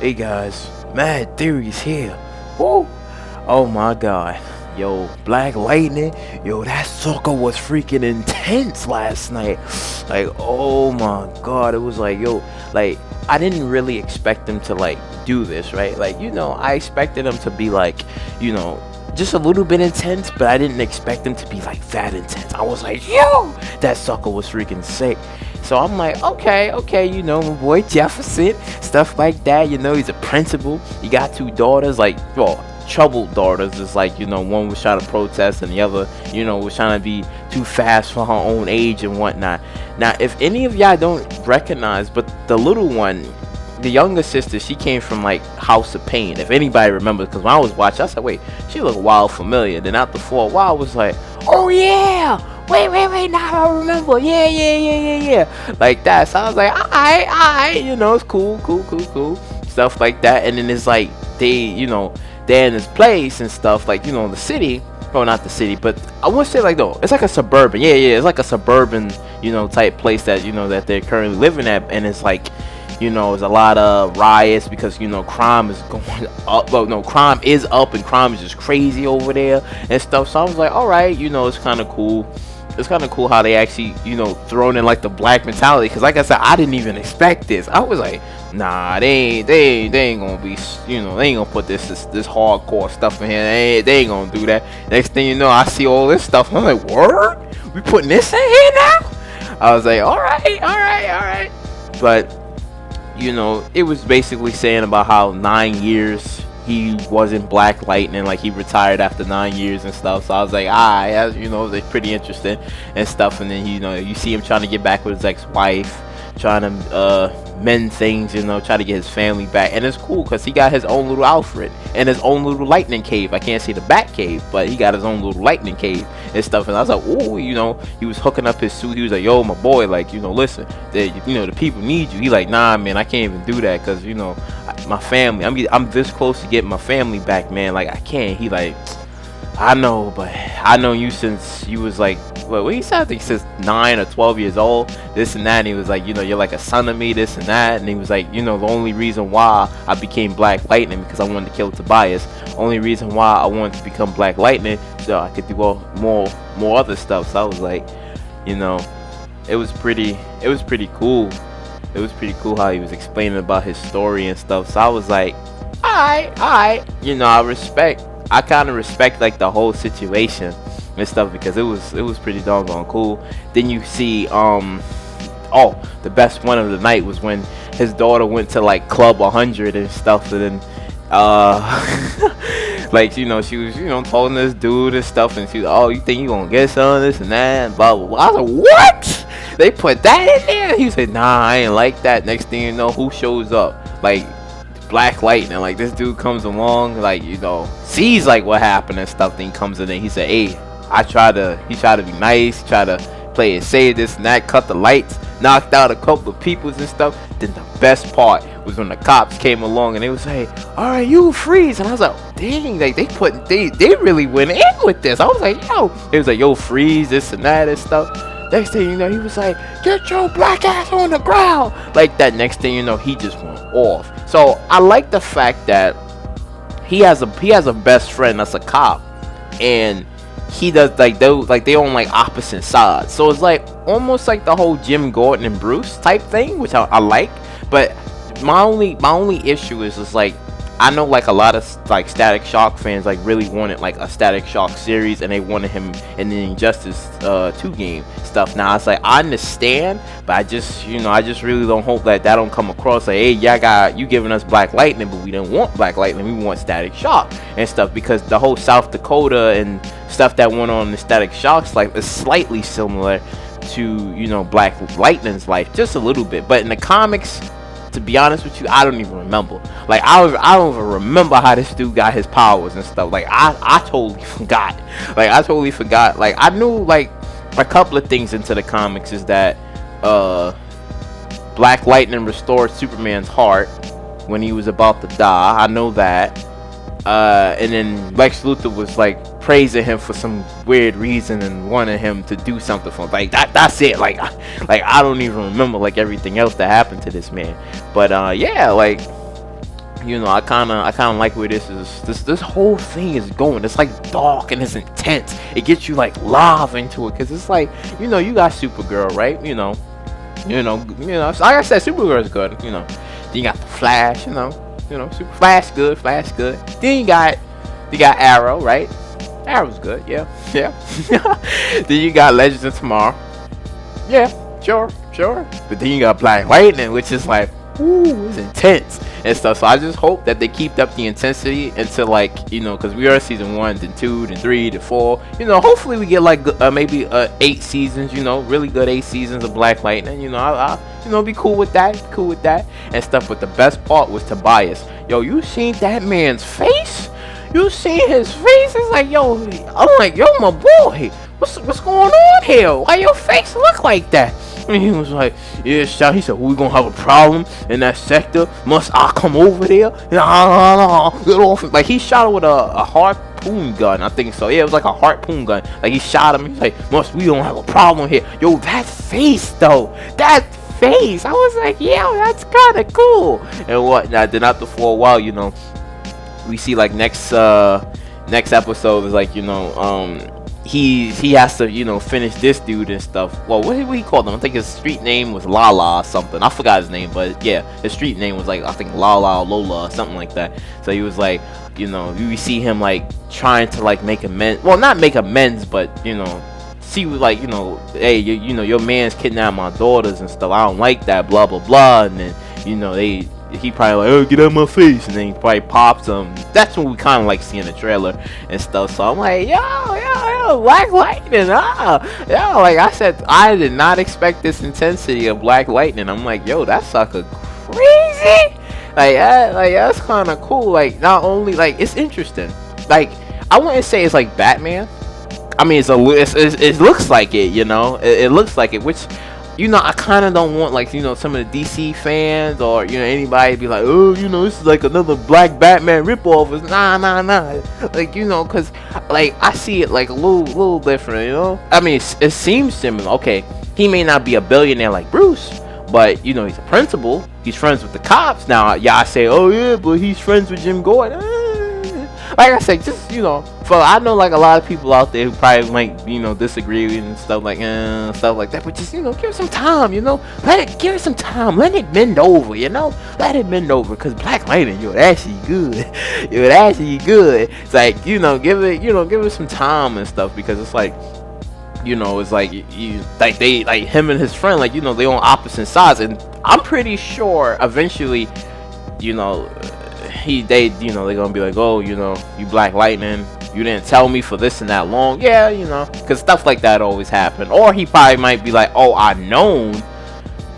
Hey guys, Mad Theory's here. Woo! Oh my god. Yo, Black Lightning, yo, that sucker was freaking intense last night. Like, oh my god, it was like, yo, like, I didn't really expect him to, like, do this, right? Like, I expected him to be, like, just a little bit intense, but I didn't expect him to be, like, that intense. I was like, yo, that sucker was freaking sick. So I'm like, okay, my boy Jefferson, stuff like that. He's a principal. He got two daughters, like, well, troubled daughters. It's like, one was trying to protest and the other, was trying to be too fast for her own age and whatnot. Now, if any of y'all don't recognize, but the little one, the younger sister, she came from, like, House of Pain. If anybody remembers, because when I was watching, I said, wait, she looked wild familiar. Then after for a while, I was like, oh yeah. Wait, now I remember. Yeah. Like that. So I was like, alright, it's cool. Stuff like that. And then it's like, they're in this place and stuff, like, the city. Well, not the city, but I would say, like, though, it's like a suburban. Yeah, it's like a suburban, type place that, that they're currently living at. And it's like, there's a lot of riots because, crime is going up. Well, no, crime is up and crime is just crazy over there and stuff. So I was like, alright, it's kind of cool. It's kind of cool how they actually, thrown in, like, the black mentality. Because, like I said, I didn't even expect this. I was like, nah, they ain't gonna be, they ain't gonna put this hardcore stuff in here. They ain't gonna do that. Next thing you know, I see all this stuff. I'm like, word? We putting this in here now? I was like, alright. But, it was basically saying about how 9 years he wasn't Black Lightning, like he retired after 9 years and stuff. So I was like, it was pretty interesting and stuff. And then you see him trying to get back with his ex-wife, trying to mend things, try to get his family back. And it's cool because he got his own little Alfred and his own little lightning cave. I can't say the bat cave, but he got his own little lightning cave and stuff. And I was like, oh, he was hooking up his suit. He was like, yo, my boy, like, listen, the people need you. He like, nah, man, I can't even do that because my family, I'm this close to getting my family back, man. Like, I can't. He like, I know, but I know you since you was like, what he said, I think since 9 or 12 years old, this and that. And he was like, you're like a son of me, this and that. And he was like, the only reason why I became Black Lightning because I wanted to kill Tobias. Only reason why I wanted to become Black Lightning so I could do more other stuff. So I was like, it was pretty cool. It was pretty cool how he was explaining about his story and stuff. So I was like, alright. I kind of respect, like, the whole situation and stuff because it was pretty doggone cool. Then you see, the best one of the night was when his daughter went to, like, Club 100 and stuff. And then, like, she was, talking to this dude and stuff. And she was, oh, you think you gonna get some of this and that and blah, blah, blah. I was like, what? They put that in there? He said, nah, I ain't like that. Next thing you know, who shows up? Like, Black Lightning. Like, this dude comes along, like, sees, like, what happened and stuff. Then he comes in and he said, hey, he tried to be nice, try to play it safe, this and that, cut the lights, knocked out a couple of peoples and stuff. Then the best part was when the cops came along and they was like, alright, you freeze. And I was like, dang, like, they really went in with this. I was like, yo, it was like, yo, freeze, this and that and stuff. Next thing you know, he was like, get your black ass on the ground. Like that. Next thing you know, he just went off. So I like the fact that he has a best friend that's a cop, and he does, like, they on, like, opposite sides. So it's like almost like the whole Jim Gordon and Bruce type thing, which I like. But my only issue is just, like, I know, like, a lot of, like, Static Shock fans, like, really wanted, like, a Static Shock series, and they wanted him in the Injustice 2 game stuff. Now it's like, I understand, but I just really don't hope that don't come across like, hey, you giving us Black Lightning, but we didn't want Black Lightning, we want Static Shock and stuff, because the whole South Dakota and stuff that went on in the Static Shock's life is slightly similar to, Black Lightning's life, just a little bit. But in the comics, to be honest with you, I don't even remember. Like, I don't even remember how this dude got his powers and stuff. Like, I totally forgot. Like, I knew, like, a couple of things into the comics is that Black Lightning restored Superman's heart when he was about to die. I know that. And then Lex Luthor was, like, praising him for some weird reason and wanting him to do something for him. Like, that's it. Like I don't even remember, like, everything else that happened to this man. But yeah, like, I kind of like where this whole thing is going. It's like dark and it's intense. It gets you like live into it because it's like, you got Supergirl, right? Like I said, Supergirl is good. Then you got the Flash, Super Flash good, Flash good. Then you got Arrow, right? Arrow's good, yeah. Then you got Legends of Tomorrow. Yeah, sure. But then you got Black Lightning, which is like, ooh, it's intense and stuff. So I just hope that they keep up the intensity until like, because we are season 1, then 2, then 3, then 4. Hopefully we get like maybe 8 seasons. Really good 8 seasons of Black Lightning. I'll be cool with that. And stuff. But the best part was Tobias. Yo, you seen that man's face? You seen his face? It's like, yo, I'm like, yo, my boy, what's going on here? Why your face look like that? And he was like, yeah, Sean. He said, we gonna have a problem in that sector. Must I come over there? Get off. Like, he shot him with a harpoon gun, I think so. Yeah, it was like a harpoon gun. Like, he shot him. He's like, we don't have a problem here. Yo, that face, though. That face. I was like, yo, that's kind of cool. And whatnot. Then after for a while, we see like next episode is like, he has to finish this dude and stuff. Well, what he called him? I think his street name was Lala or something. I forgot his name, but yeah, his street name was like, I think Lala or Lola or something like that. So he was like, you see him like trying to like make amends. Well, not make amends, but see like, hey, your man's kidnapped my daughters and stuff. I don't like that, blah blah blah. And then he probably like, oh, get out of my face, and then he probably pops him. That's what we kind of like seeing the trailer and stuff. So I'm like, yo, Black Lightning, like I said, I did not expect this intensity of Black Lightning. I'm like, yo, that sucker crazy. Like that's kind of cool. Like, not only like it's interesting. Like, I wouldn't say it's like Batman. I mean, it looks like it. It looks like it, which. I kind of don't want like some of the DC fans or anybody be like, oh, this is like another Black Batman ripoff. It's nah, like because like I see it like a little different. I mean, it seems similar. Okay, he may not be a billionaire like Bruce, but he's a principal. He's friends with the cops. Now, yeah, I say, oh yeah, but he's friends with Jim Gordon. Like I said, just for I know like a lot of people out there who probably might disagree and stuff like that, but just give it some time, give it some time, let it bend over, because Black Lightning, that shit good, that shit good. It's like give it some time and stuff, because it's like it's like they like him and his friend, like they on opposite sides, and I'm pretty sure eventually they're gonna be like, oh, you Black Lightning, you didn't tell me for this and that long. Yeah, because stuff like that always happen. Or he probably might be like, oh, I known,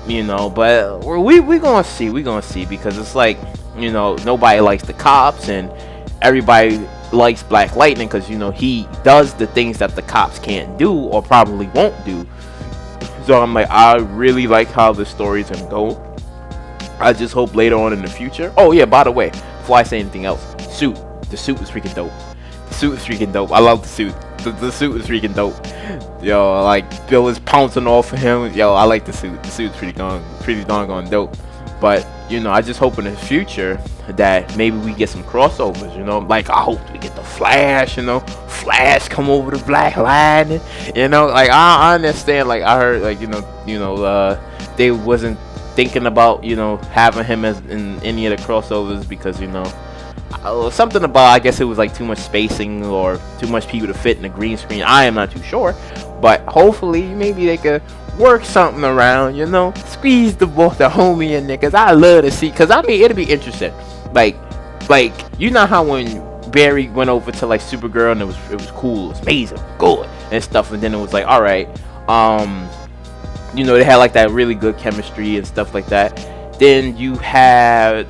but we gonna see, because it's like, nobody likes the cops and everybody likes Black Lightning because he does the things that the cops can't do or probably won't do. So I'm like, I really like how the story's gonna go. I just hope later on in the future. Oh yeah, by the way, before I say anything else, the suit was freaking dope. I love the suit. The suit was freaking dope. Yo, like Bill is pouncing off of him. Yo, I like the suit. The suit's pretty darn dope. But I just hope in the future that maybe we get some crossovers. Like I hope we get the Flash. Flash come over to Black Lightning. Like I understand. Like I heard, like they wasn't thinking about having him as in any of the crossovers because something about, I guess it was like too much spacing or too much people to fit in the green screen. I am not too sure, but hopefully maybe they could work something around, squeeze the homie in there, because I love to see, because I mean it'll be interesting, like how when Barry went over to like Supergirl and it was cool, it was amazing, good and stuff, and then it was like, all right, they had like that really good chemistry and stuff like that. Then you had,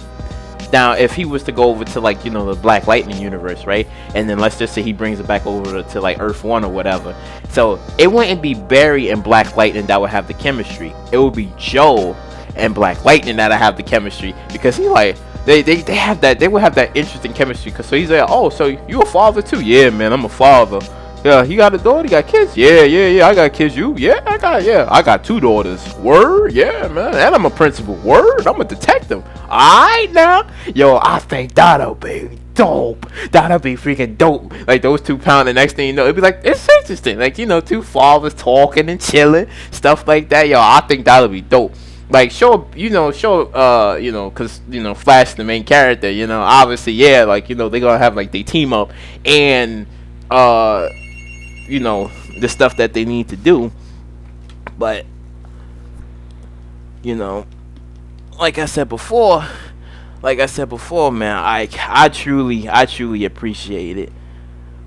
now if he was to go over to like the Black Lightning universe, right, and then let's just say he brings it back over to like Earth 1 or whatever, so it wouldn't be Barry and Black Lightning that would have the chemistry. It would be Joe and Black Lightning that would have the chemistry, because he like they have that, they would have that interesting chemistry, because so he's like, oh, so you a father too? Yeah, man, I'm a father. Yeah, he got a daughter, he got kids. Yeah, I got kids. You? Yeah, I got two daughters. Word, yeah, man. And I'm a principal. Word, I'm a detective. Alright now. Yo, I think that'll be dope. That'll be freaking dope. Like those 2 pound, the next thing you know, it'd be like, it's interesting. Like, you know, two fathers talking and chilling, stuff like that. Yo, I think that'll be dope. Like cause Flash the main character, obviously, yeah, like, they're gonna have like they team up and uh the stuff that they need to do. But you know like I said before, man, I truly appreciate it.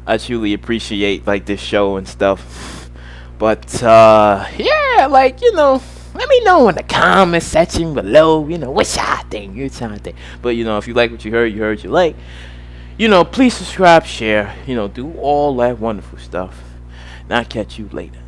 I truly appreciate like this show and stuff. But yeah, like, let me know in the comment section below, what y'all think, but if you like what you heard you like, please subscribe, share, do all that wonderful stuff, and I'll catch you later.